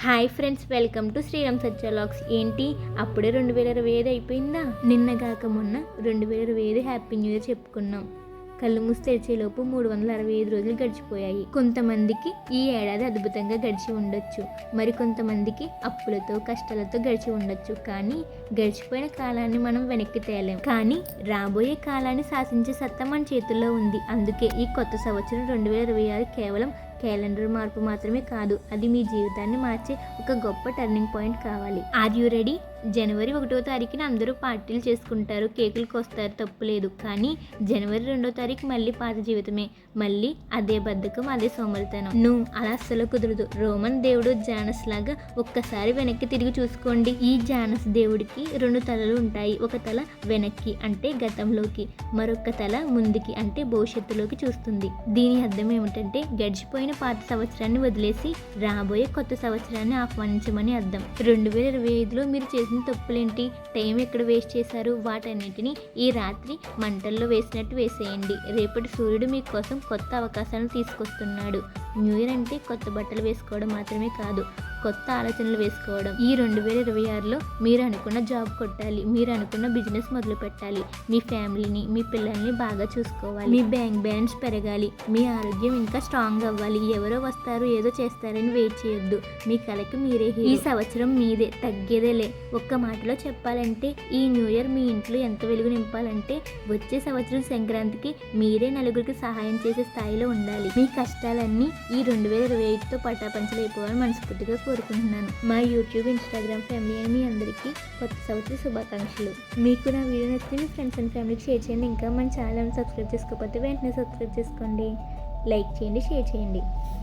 Hi friends, welcome to Sriram Satya vlogs. ఏంటి అప్పుడే 2025 అయిపోయిందా? నిన్నగాక మొన్న 2025 హ్యాపీ న్యూ ఇయర్ చెప్పుకున్నాం. కళ్ళు మూసి తెరిచేలోపు 365 రోజులు గడిచిపోయాయి. కొంతమందికి ఈ ఏడాది అద్భుతంగా గడిచి ఉండొచ్చు, మరి కొంతమందికి అప్పులతో కష్టాలతో గడిచి ఉండొచ్చు. కానీ గడిచిపోయిన కాలాన్ని మనం వెనక్కి తేలేం, కానీ రాబోయే కాలాన్ని శాసించే సత్తా మన చేతుల్లో ఉంది. అందుకే ఈ కొత్త సంవత్సరం 2026 కేవలం క్యాలెండర్ మార్పు మాత్రమే కాదు, అది మీ జీవితాన్ని మార్చే ఒక గొప్ప టర్నింగ్ పాయింట్ కావాలి. Are you ready? జనవరి 1వ తారీఖున అందరూ పార్టీలు చేసుకుంటారు, కేకులు కోస్తారు, తప్పులేదు. కానీ జనవరి 2వ తారీఖు మళ్ళీ పాత జీవితమే, మళ్ళీ అదే బద్ధకం, అదే సోమరితనం. నువ్వు అలా అస్సలు కుదరదు. రోమన్ దేవుడు జానస్ లాగా ఒక్కసారి వెనక్కి తిరిగి చూసుకోండి. ఈ జానస్ దేవుడికి 2 తలలు ఉంటాయి. ఒక తల వెనక్కి అంటే గతంలోకి, మరొక తల ముందుకి అంటే భవిష్యత్తులోకి చూస్తుంది. దీని అర్థం ఏమిటంటే గడిచిపోయిన పాత సంవత్సరాన్ని వదిలేసి రాబోయే కొత్త సంవత్సరాన్ని ఆహ్వానించమని అర్థం. 2025లో మీరు చేసిన తప్పులేంటి, టైం ఎక్కడ వేస్ట్ చేశారు, వాటన్నిటిని ఈ రాత్రి మంటల్లో వేసినట్టు వేసేయండి. రేపటి సూర్యుడు మీకోసం కొత్త అవకాశాలను తీసుకొస్తున్నాడు. న్యూ ఇయర్ అంటే కొత్త బట్టలు వేసుకోవడం మాత్రమే కాదు, కొత్త ఆలోచనలు వేసుకోవడం. ఈ 2026లో మీరు అనుకున్న జాబ్ కొట్టాలి, మీరు అనుకున్న బిజినెస్ మొదలు పెట్టాలి, మీ ఫ్యామిలీని మీ పిల్లల్ని బాగా చూసుకోవాలి, మీ బ్యాంక్ బ్యాలెన్స్ పెరగాలి, మీ ఆరోగ్యం ఇంకా స్ట్రాంగ్ అవ్వాలి. ఎవరో వస్తారు ఏదో చేస్తారని వెయిట్ చేయొద్దు, మీ కళకి మీరే హీరో. ఈ సంవత్సరం మీదే, తగ్గేదేలే. ఒక్క మాటలో చెప్పాలంటే ఈ న్యూ ఇయర్ మీ ఇంట్లో ఎంత వెలుగు నింపాలంటే వచ్చే సంవత్సరం సంక్రాంతికి మీరే నలుగురికి సహాయం చేసే స్థాయిలో ఉండాలి. మీ కష్టాలన్నీ ఈ 2025తో పటాపంచలైపోవాలని మనస్ఫూర్తిగా కోరుకుంటున్నాను. మా యూట్యూబ్, ఇన్స్టాగ్రామ్ ఫ్యామిలీ అని మీ అందరికీ కొత్త సంవత్సర శుభాకాంక్షలు. మీకు నా వీడియో నచ్చితే మీ ఫ్రెండ్స్ అండ్ ఫ్యామిలీకి షేర్ చేయండి. ఇంకా మన ఛానల్ని సబ్స్క్రైబ్ చేసుకోకపోతే వెంటనే సబ్స్క్రైబ్ చేసుకోండి, లైక్ చేయండి, షేర్ చేయండి.